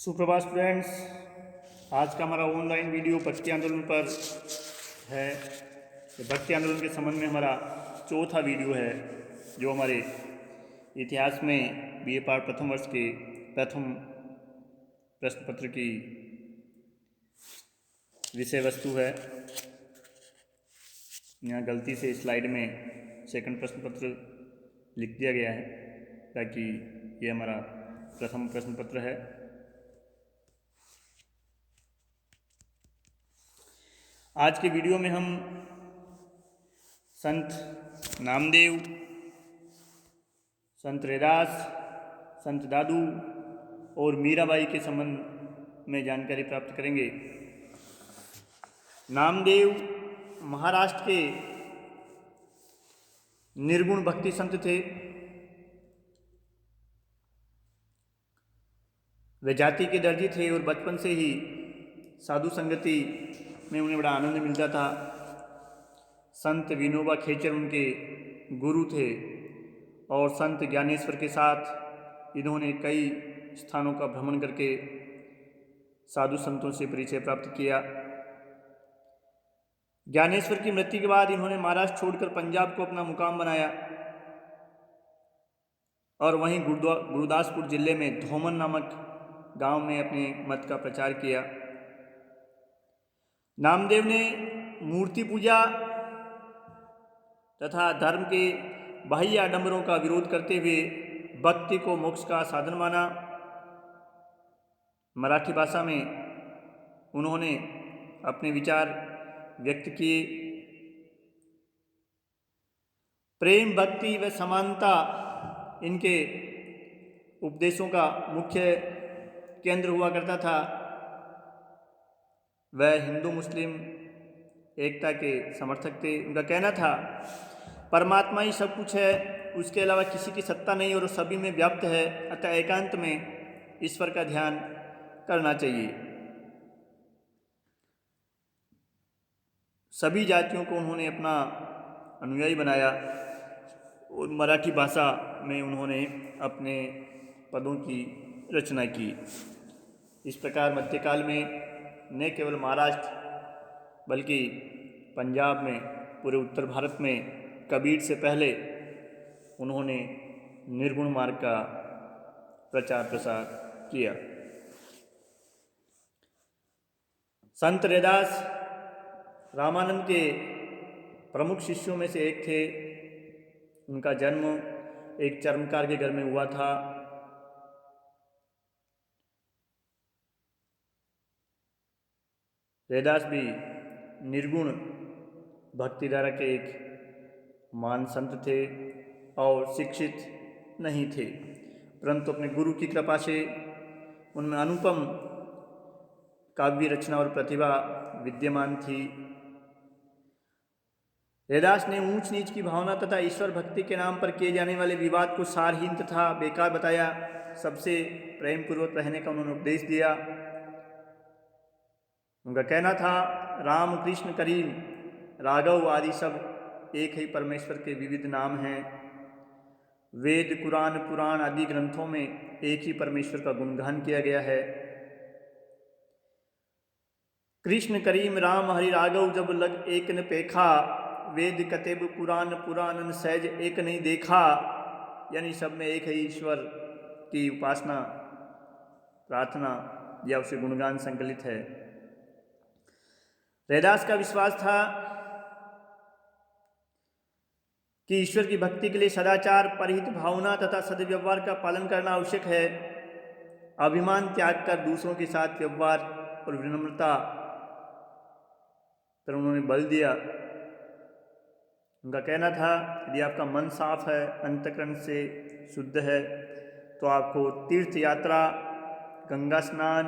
सुप्रभात स्टूडेंट्स। आज का हमारा ऑनलाइन वीडियो भक्ति आंदोलन पर है। भक्ति आंदोलन के संबंध में हमारा चौथा वीडियो है, जो हमारे इतिहास में बीए पार्ट प्रथम वर्ष के प्रथम प्रश्न पत्र की विषय वस्तु है। यहाँ गलती से स्लाइड में सेकंड प्रश्न पत्र लिख दिया गया है, ताकि ये हमारा प्रथम प्रश्न पत्र है। आज के वीडियो में हम संत नामदेव, संत रैदास, संत दादू और मीराबाई के संबंध में जानकारी प्राप्त करेंगे। नामदेव महाराष्ट्र के निर्गुण भक्ति संत थे। वे जाति के दर्जी थे और बचपन से ही साधु संगति में उन्हें बड़ा आनंद मिलता था। संत विनोबा खेचर उनके गुरु थे और संत ज्ञानेश्वर के साथ इन्होंने कई स्थानों का भ्रमण करके साधु संतों से परिचय प्राप्त किया। ज्ञानेश्वर की मृत्यु के बाद इन्होंने महाराष्ट्र छोड़कर पंजाब को अपना मुकाम बनाया और वहीं गुरदासपुर जिले में धोमन नामक गांव में अपने मत का प्रचार किया। नामदेव ने मूर्ति पूजा तथा धर्म के बाह्य आडंबरों का विरोध करते हुए भक्ति को मोक्ष का साधन माना। मराठी भाषा में उन्होंने अपने विचार व्यक्त किए। प्रेम, भक्ति व समानता इनके उपदेशों का मुख्य केंद्र हुआ करता था। वह हिंदू मुस्लिम एकता के समर्थक थे। उनका कहना था, परमात्मा ही सब कुछ है, उसके अलावा किसी की सत्ता नहीं और सभी में व्याप्त है, अतः एकांत में ईश्वर का ध्यान करना चाहिए। सभी जातियों को उन्होंने अपना अनुयायी बनाया और मराठी भाषा में उन्होंने अपने पदों की रचना की। इस प्रकार मध्यकाल में न केवल महाराष्ट्र बल्कि पंजाब में, पूरे उत्तर भारत में कबीर से पहले उन्होंने निर्गुण मार्ग का प्रचार प्रसार किया। संत रैदास रामानंद के प्रमुख शिष्यों में से एक थे। उनका जन्म एक चर्मकार के घर में हुआ था। रैदास भी निर्गुण भक्तिधारा के एक महान संत थे और शिक्षित नहीं थे, परंतु अपने गुरु की कृपा से उनमें अनुपम काव्य रचना और प्रतिभा विद्यमान थी। रैदास ने ऊंच नीच की भावना तथा ईश्वर भक्ति के नाम पर किए जाने वाले विवाद को सारहीन तथा बेकार बताया। सबसे प्रेम पूर्वक रहने का उन्होंने उपदेश दिया। उनका कहना था, राम, कृष्ण, करीम, राघव आदि सब एक ही परमेश्वर के विविध नाम हैं। वेद, कुरान, पुराण आदि ग्रंथों में एक ही परमेश्वर का गुणगान किया गया है। कृष्ण, करीम, राम, हरि, राघव जब लग एक न पेखा, वेद कतेब पुराण पुराणन सहज एक नहीं देखा। यानी सब में एक ही ईश्वर की उपासना, प्रार्थना या उसे गुणगान संकलित है। रैदास का विश्वास था कि ईश्वर की भक्ति के लिए सदाचार, परहित भावना तथा सद्व्यवहार का पालन करना आवश्यक है। अभिमान त्याग कर दूसरों के साथ व्यवहार और विनम्रता पर उन्होंने बल दिया। उनका कहना था, यदि आपका मन साफ है, अंतःकरण से शुद्ध है, तो आपको तीर्थ यात्रा, गंगा स्नान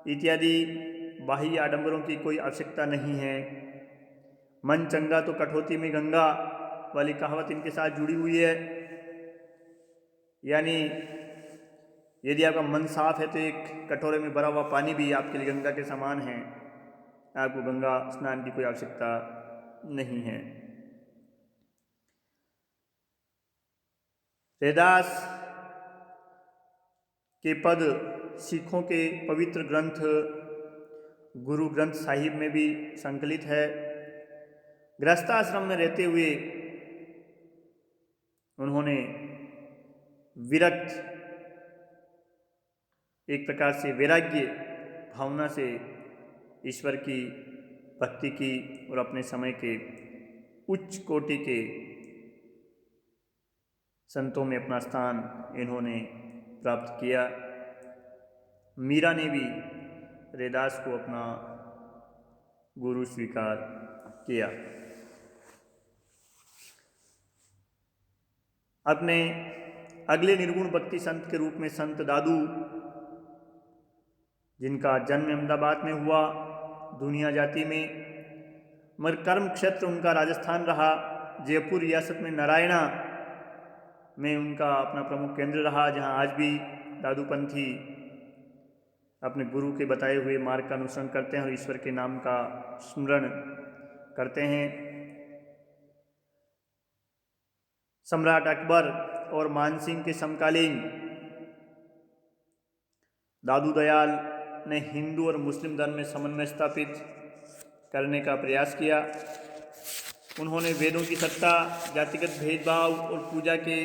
इत्यादि बाह्य आडंबरों की कोई आवश्यकता नहीं है। मन चंगा तो कठौती में गंगा वाली कहावत इनके साथ जुड़ी हुई है। यानी यदि आपका मन साफ है तो एक कटोरे में भरा हुआ पानी भी आपके लिए गंगा के समान है। आपको गंगा स्नान की कोई आवश्यकता नहीं है। रैदास के पद सिखों के पवित्र ग्रंथ गुरु ग्रंथ साहिब में भी संकलित है। गृहस्थाश्रम में रहते हुए उन्होंने विरक्त, एक प्रकार से वैराग्य भावना से ईश्वर की भक्ति की और अपने समय के उच्च कोटि के संतों में अपना स्थान इन्होंने प्राप्त किया। मीरा ने भी रैदास को अपना गुरु स्वीकार किया। अपने अगले निर्गुण भक्ति संत के रूप में संत दादू, जिनका जन्म अहमदाबाद में हुआ, दुनिया जाति में, मगर कर्म क्षेत्र उनका राजस्थान रहा। जयपुर रियासत में नारायणा में उनका अपना प्रमुख केंद्र रहा, जहां आज भी दादूपंथी अपने गुरु के बताए हुए मार्ग का अनुसरण करते हैं और ईश्वर के नाम का स्मरण करते हैं। सम्राट अकबर और मानसिंह के समकालीन दादू दयाल ने हिंदू और मुस्लिम धर्म में समन्वय स्थापित करने का प्रयास किया। उन्होंने वेदों की सत्ता, जातिगत भेदभाव और पूजा के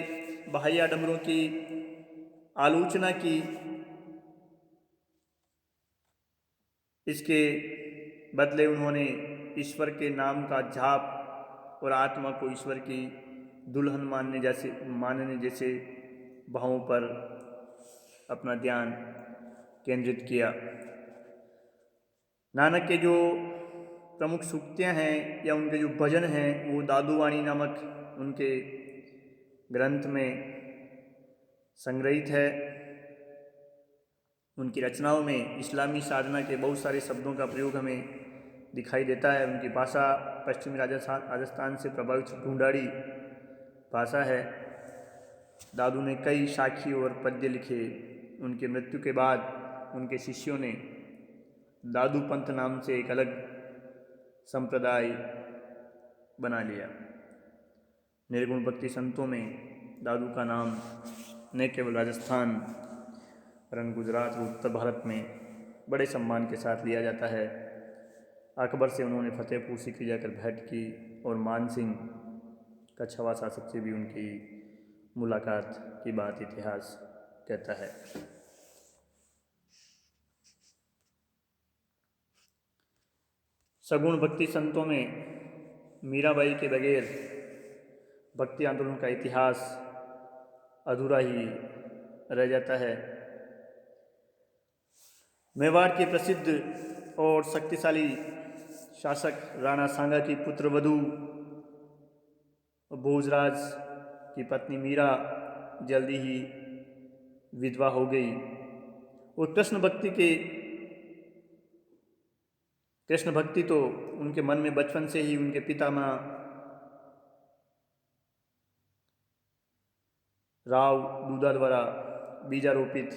बाह्य आडंबरों की आलोचना की। इसके बदले उन्होंने ईश्वर के नाम का जाप और आत्मा को ईश्वर की दुल्हन मानने जैसे भावों पर अपना ध्यान केंद्रित किया। नानक के जो प्रमुख सूक्तियाँ हैं या उनके जो भजन हैं वो दादूवाणी नामक उनके ग्रंथ में संग्रहित है। उनकी रचनाओं में इस्लामी साधना के बहुत सारे शब्दों का प्रयोग हमें दिखाई देता है। उनकी भाषा पश्चिमी राजस्थान से प्रभावित ढूंढाड़ी भाषा है। दादू ने कई साखी और पद्य लिखे। उनके मृत्यु के बाद उनके शिष्यों ने दादू पंथ नाम से एक अलग संप्रदाय बना लिया। निर्गुण भक्ति संतों में दादू का नाम न केवल राजस्थान वरन गुजरात और उत्तर भारत में बड़े सम्मान के साथ लिया जाता है। अकबर से उन्होंने फतेहपुर सीकरी जाकर भेंट की और मानसिंह कछवाड़ शासक से भी उनकी मुलाकात की बात इतिहास कहता है। सगुण भक्ति संतों में मीराबाई के बगैर भक्ति आंदोलन का इतिहास अधूरा ही रह जाता है। मेवाड़ के प्रसिद्ध और शक्तिशाली शासक राणा सांगा की पुत्र वधू भोजराज की पत्नी मीरा जल्दी ही विधवा हो गई और कृष्ण भक्ति तो उनके मन में बचपन से ही उनके पितामह राव दूधा द्वारा बीजारोपित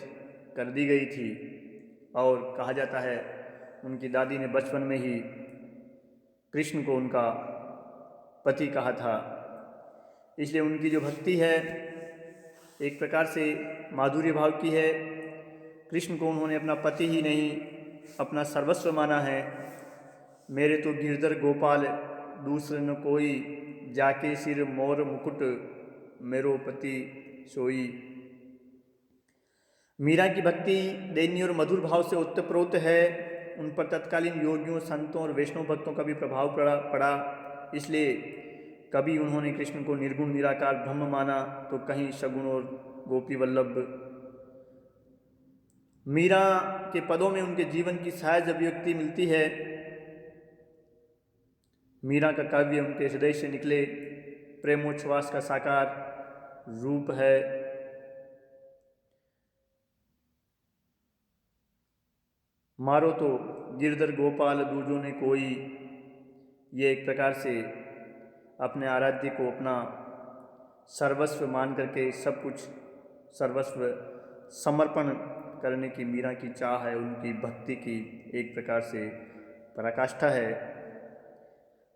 कर दी गई थी। और कहा जाता है उनकी दादी ने बचपन में ही कृष्ण को उनका पति कहा था। इसलिए उनकी जो भक्ति है एक प्रकार से माधुर्य भाव की है। कृष्ण को उन्होंने अपना पति ही नहीं अपना सर्वस्व माना है। मेरे तो गिरधर गोपाल दूसरे न कोई, जाके सिर मोर मुकुट मेरो पति सोई। मीरा की भक्ति दैन्य और मधुर भाव से ओतप्रोत है। उन पर तत्कालीन योगियों, संतों और वैष्णव भक्तों का भी प्रभाव पड़ा। इसलिए कभी उन्होंने कृष्ण को निर्गुण निराकार ब्रह्म माना तो कहीं सगुण और गोपी वल्लभ। मीरा के पदों में उनके जीवन की सहज अभिव्यक्ति मिलती है। मीरा का काव्य उनके हृदय से निकले प्रेमोच्छ्वास का साकार रूप है। मारो तो गिरधर गोपाल दूजों ने कोई, ये एक प्रकार से अपने आराध्य को अपना सर्वस्व मान करके सब कुछ सर्वस्व समर्पण करने की मीरा की चाह है। उनकी भक्ति की एक प्रकार से पराकाष्ठा है।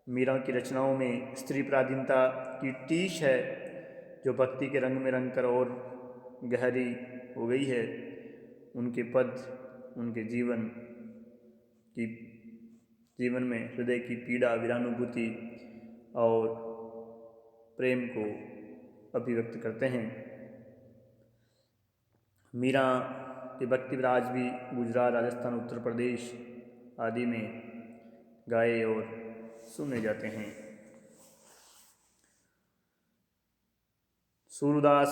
मीरा की रचनाओं में स्त्री पराधीनता की टीश है जो भक्ति के रंग में रंग कर और गहरी हो गई है। उनके पद उनके जीवन में हृदय की पीड़ा, वीरानुभूति और प्रेम को अभिव्यक्त करते हैं। मीरा के भक्ति आज भी गुजरात, राजस्थान, उत्तर प्रदेश आदि में गाए और सुने जाते हैं। सूरदास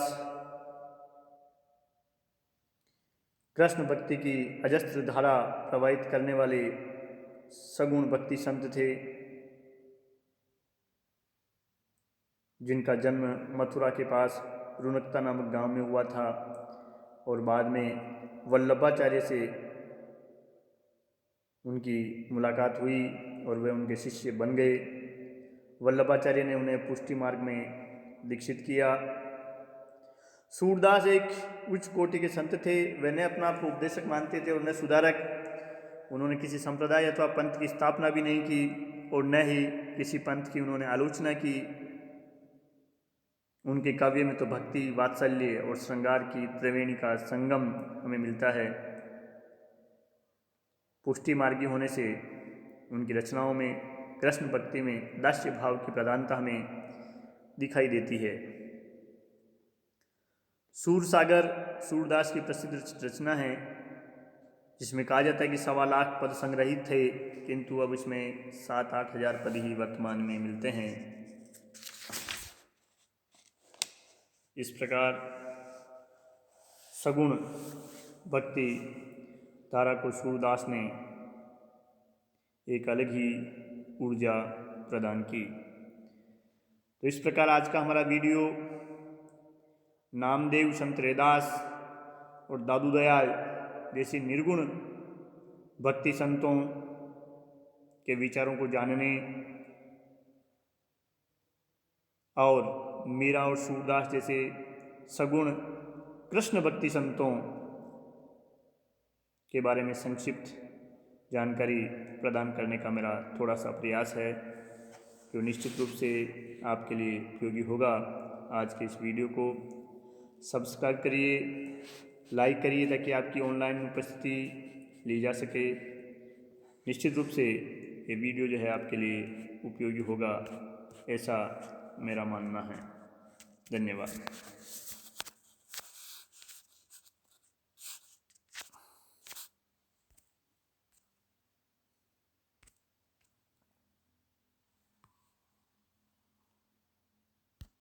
कृष्ण भक्ति की अजस्त्र धारा प्रवाहित करने वाले सगुण भक्ति संत थे, जिनका जन्म मथुरा के पास रुनकता नामक गांव में हुआ था और बाद में वल्लभाचार्य से उनकी मुलाकात हुई और वे उनके शिष्य बन गए। वल्लभाचार्य ने उन्हें पुष्टि मार्ग में दीक्षित किया। सूरदास एक उच्च कोटि के संत थे। वे न अपना आप को उपदेशक मानते थे और न सुधारक। उन्होंने किसी संप्रदाय अथवा पंथ की स्थापना भी नहीं की और न ही किसी पंथ की उन्होंने आलोचना की। उनके काव्य में तो भक्ति, वात्सल्य और श्रृंगार की त्रिवेणी का संगम हमें मिलता है। पुष्टि मार्गी होने से उनकी रचनाओं में कृष्ण भक्ति में दास्य भाव की प्रधानता हमें दिखाई देती है। सूरसागर सूरदास की प्रसिद्ध रचना है, जिसमें कहा जाता है कि 1.25 लाख पद संग्रहित थे, किंतु अब इसमें 7-8 हज़ार पद ही वर्तमान में मिलते हैं। इस प्रकार सगुण भक्ति धारा को सूरदास ने एक अलग ही ऊर्जा प्रदान की। तो इस प्रकार आज का हमारा वीडियो नामदेव, संत रैदास और दादू दयाल जैसे निर्गुण भक्ति संतों के विचारों को जानने और मीरा और सूरदास जैसे सगुण कृष्ण भक्ति संतों के बारे में संक्षिप्त जानकारी प्रदान करने का मेरा थोड़ा सा प्रयास है, जो निश्चित रूप से आपके लिए उपयोगी होगा। आज के इस वीडियो को सब्सक्राइब करिए, लाइक करिए, ताकि आपकी ऑनलाइन उपस्थिति ली जा सके। निश्चित रूप से ये वीडियो जो है आपके लिए उपयोगी होगा, ऐसा मेरा मानना है। धन्यवाद।